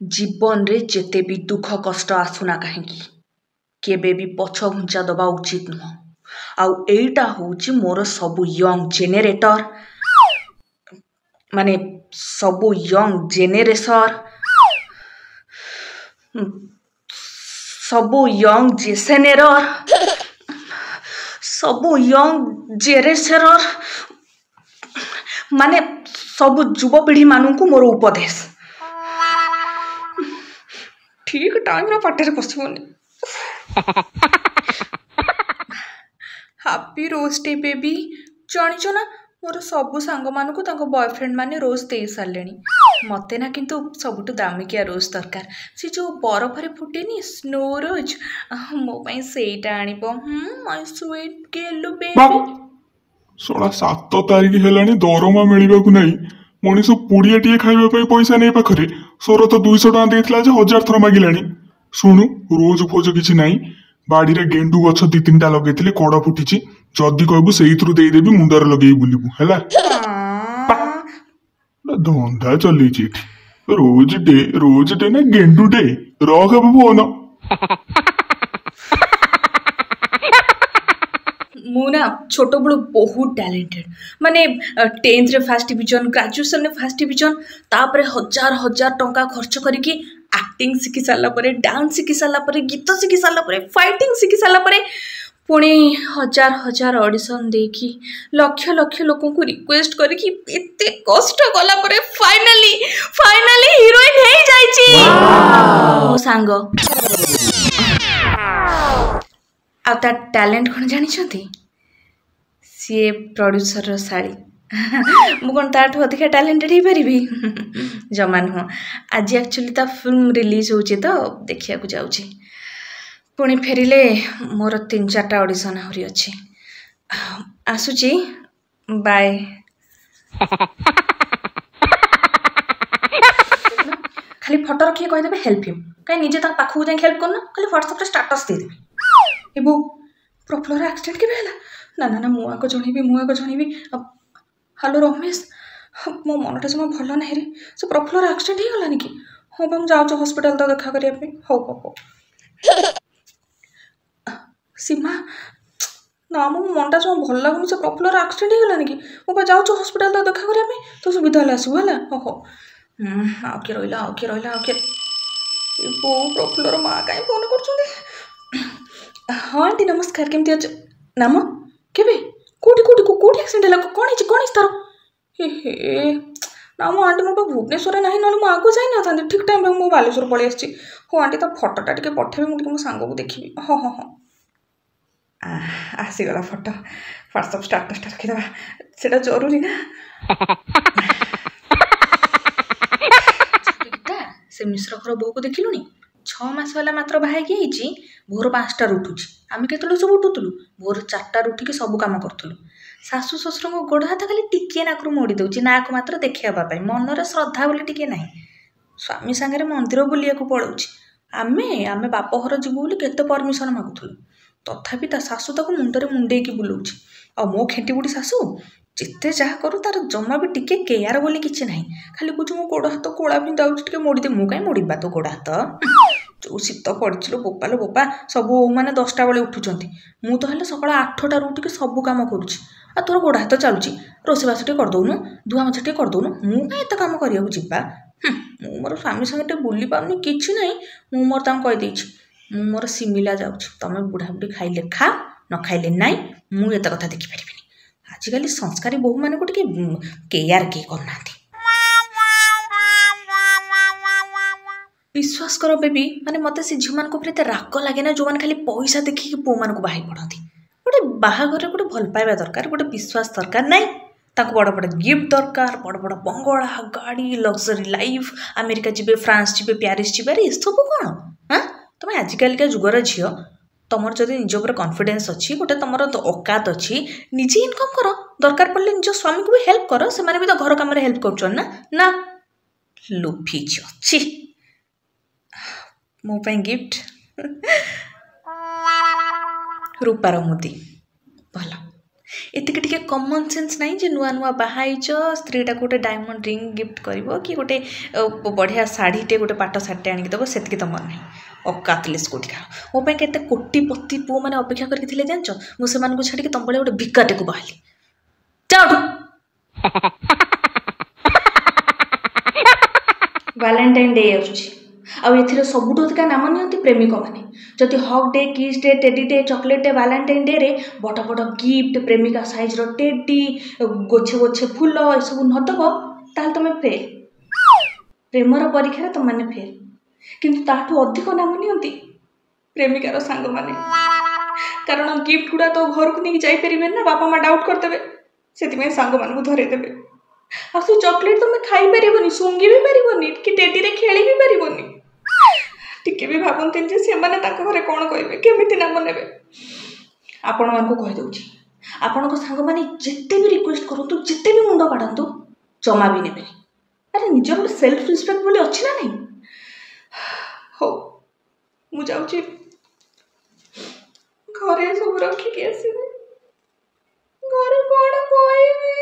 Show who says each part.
Speaker 1: जीवन रे जेते भी दुख कष्ट आसुना कहीं केबे भी पछ घुंचा दबा उचित नुह। आउ एटा होची मोर सबु यंग जेनेरेटर माने सबु यंग जेनेरेसर सबु यंग जेसेनेरर सबु यंग जेरेसेरर माने सबु युवपीढ़ी मानू मोर उपदेश ठीक टाइम रे पाटे पशुनी। हापी रोज डे बेबी जानिच ना मोर सबु सांग मानू बॉयफ्रेंड माने रोज दे सारे मते ना किंतु सबुठु दामिकिया रोज दरकार से जो बरफ रे फुटेनी स्नो रोज मो पई सेटा आनिबो माय स्वीट गेलु बेबी।
Speaker 2: 7 तारिख हेलानी दरमा मिलवाकू नहीं मनीष पुड़िया टे खाइबा पैसा नहीं पाखरे सोर तो 200 टका देइथिला जे 1000 थर मागिलानी। शुणु रोज फोज किछि नहीं बाड़ी रे गेंडू गछ 2-3टा लगेइथिले कड़ फुटिछि जदी कहबू सेइथरु देई देबी मुंडर लगेई बुलिबू हैला। धंधा चलीछि रोज डे ना गेंडू डे रख फोन।
Speaker 1: मुना छोट बड़ू बहुत टैलेंटेड माने 10th रे फर्स्ट डिवीजन ग्रेजुएशन रे फर्स्ट डिवीजन तापरे हजार हजार टंका खर्च करिकी एक्टिंग शिखी सारा परे डांस शिखी सारा परे गीत शिखी सारा परे फाइटिंग शिखी सारा परे पुणी हजार हजार ऑडिशन देकी लक्ष लक्ष लोगों को रिक्वेस्ट करिकी एते कष्ट कला परे फाइनली हीरोइन हे जाईची मो सांग। आ ता टैलेंट कौन जानी सी प्रोड्यूसर साड़ी मु कौन ताठू अधिक टैलेंटेड ही पारि जमा नुह। आज एक्चुअली ता फिल्म रिलीज होची तो देखिया को जाउची पुणी फेरिले मोर 3-4टा ऑडिशन आहरी अछि आसुची बाय। खाली फोटो रखिए कहीदेवे हेल्प हिम कहीं निजे तक पाखु जाए हेल्प करना खाली व्हाट्सएप रे स्टेटस दे देबे एबो प्रॉपर एक्सीडेंट के भेला ना ना ना मु आको जणीबी हेलो रमेश मो मनटा जमा भल ना रे से प्रॉपर एक्सीडेंट ही गलानी कि हाँ बा जाऊँ हॉस्पिटल तो देखा करिया हो सीमा ना मो मनटा जमा भल लगुनि से प्रॉपर एक्सीडेंट ही गलानी कि मो जाऊँ हॉस्पिटल तो देखा करिया तो सुविधा है आसू है हो आउ किए रहा प्रफुल्लर माँ कहीं फोन कर। हाँ आंटी नमस्कार केमती अच्छे नाम केबे कोठी एक्सीडेंट है कौन तार हे ना मो आंटी मो भुवनेश्वर ना ना मुझे आगे जाई ना ठीक टाइम मो बालेश्वर पलि आसी। हाँ आंटी ता फोटोटा टे पठेबे मुझे मो सांग को देखी हाँ हाँ हाँ आसीगला फोटो व्हाट्सएप स्टेटस रखीदे से जरूरी ना। से मिश्र घर बो को देखिलुनी 6 मास वाला मात्र बाहाई भोर 5टार उठुची आम के सब उठुलु भोर 4टार उठिकी सब कम करूँ शाशु शशुर को गोड़ हाथ खाली टिके नाकू मोड़ी दूची नाक मात्र देखापी मनर श्रद्धा बोली टिके ना स्वामी सांगे मंदिर बुलिया पड़ोची आमे बापघर जीवु बोली केते परमिशन मागुलु तथापि ता शाशु ताको मुंडरे मुंडेकी बुलाऊची आ मो खेटी बुढ़ी शाशु जिते जहाँ करू तार जमा भी टिके केयार बोली किसी ना खाली कौच मो गोड़ हाथ कोड़ा भी जाऊँगी मोड़दे मु कहीं मोड़ा तो गोड़ हाथ जो शीत पड़ो बोपालो बोपा सब मैंने 10टा बेले उठुंट मु तो सकाल 8टार उठिक सब कम करुँच आ तोर गोड़ हाथ चलुची रोषेबास टे करदौनु धुआ मछा टे करदौनु मु कहीं एत कम करने जीवा मु मोर स्वामी संगे बुली पाऊनी कि ना मु मोर कहीदे मु मोर सिमिला जाऊँ तुम बुढ़ा बुढ़ी खाइले खा न खाइले नाई मु एत कथा देखिपारि आजिकल संस्कारी बहु मान को केयार किए करना। विश्वास कर बेबी माने मत से झील मान राग लगे ना जो मैंने खाली पैसा देखिए पो मान बाहर पड़ती गोटे बाहागर गोटे भल पाइबा दरकार गोटे विश्वास दरकार नाई बड़ बड़ गिफ्ट दरकार बड़ बड़ बंगला गाड़ी लग्जरी लाइफ अमेरिका जी फ्रांस जी प्यारिस जी सब कौन हाँ तुम आजिकल जुगर झील तुम जदि निज उपर कॉन्फिडेंस अच्छी गोटे तुम औकात अच्छी निजे इनकम कर दरकार पड़े निज स्वामी को भी हेल्प कर से भी तो घर कम हेल्प कर ना लुफिज अच्छी मो गिफ्ट रूपार मुदी भल ଏତିକି ଟିକେ କମନ୍ ସେନ୍ସ ନାହିଁ ଯେ ନୂଆ ନୂଆ ବାହା ହେଇଛ ସ୍ତ୍ରୀଟାକୁ ଗୋଟେ ଡାଇମଣ୍ଡ ରିଙ୍ଗ ଗିଫ୍ଟ କରିବ କି ଗୋଟେ ବଢ଼ିଆ ଶାଢ଼ୀଟେ ଗୋଟେ ପାଟ ଶାଢ଼ୀଟେ ଆଣିକି ଦେବ, ସେତିକି ତମର ନାହିଁ। ଅକାତଲେସ୍ କୋଠିକାର। ମୋ ପାଇଁ କେତେ କୋଟିପତି ପୁଅମାନେ ଅପେକ୍ଷା କରିକି ଥିଲେ ଜାଣିଛ? ମୁଁ ସେମାନଙ୍କୁ ଛାଡ଼ିକି ତମ ଭଳିଆ ଗୋଟେ ଭିକାରିଟାକୁ ବାହାରିଲି। ଯାଅ ଭାଲେଣ୍ଟାଇନ୍ ଡେ ଆସୁଛି, ଆଉ ଏଥିରେ ସବୁଠୁ ଅଧିକା ନାମ ନିଅନ୍ତି ପ୍ରେମିକମାନେ। ଯଦି hug day, kiss day, teddy day, chocolate day, Valentine ଡେରେ ବଡ଼ ବଡ଼ ଗିଫ୍ଟ, ପ୍ରେମିକା ସାଇଜ୍ର ଟେଡି, ଗୋଛେ ଗୋଛେ ଫୁଲ ଏସବୁ ନଦେବ ତାହେଲେ ତମେ ଫେଲ୍। ପ୍ରେମର ପରୀକ୍ଷାରେ ତମମାନେ ଫେଲ୍। କିନ୍ତୁ ତାଠୁ ଅଧିକ ନାମ ନିଅନ୍ତି ପ୍ରେମିକାର ସାଙ୍ଗମାନେ। କାରଣ ଗିଫ୍ଟ ଗୁଡ଼ା ତ ଘରକୁ ନେଇକି ଯାଇପାରିବେନି ନା, ବାପା ମା ଡାଉଟ୍ କରିଦେବେ, ସେଥିପାଇଁ ସାଙ୍ଗମାନଙ୍କୁ ଧରେଇ ଦେବେ। ଆଉ ସେ ଚକୋଲେଟ୍ ତମେ ଖାଇପାରିବନି, ଶୁଙ୍ଘି ବି ପାରିବନି, କି ଟେଡିରେ ଖେଳି ବି ପାରିବନି। ଟିକେ ବି ଭାବନ୍ତିନି ଯେ ସେମାନେ ତାଙ୍କ ଘରେ କ'ଣ କହିବେ, କେମିତି ନାମ ନେବେ। ଆପଣମାନଙ୍କୁ କହିଦେଉଛି, ଆପଣଙ୍କ ସାଙ୍ଗମାନେ ଯେତେ ବି ରିକ୍ୱେଷ୍ଟ କରନ୍ତୁ, ଯେତେ ବି ମୁଣ୍ଡ କାଢ଼ନ୍ତୁ, ଜମା ବି ନେବେନି। ଆରେ ନିଜର ଗୋଟେ ସେଲ୍ଫ ରେସ୍ପେକ୍ଟ ବୋଲି ଅଛି ନା ନାହିଁ? ହଉ, ମୁଁ ଯାଉଛି ଘରେ ସବୁ ରଖିକି ଆସିବି। ଘରେ କ'ଣ କହିବି?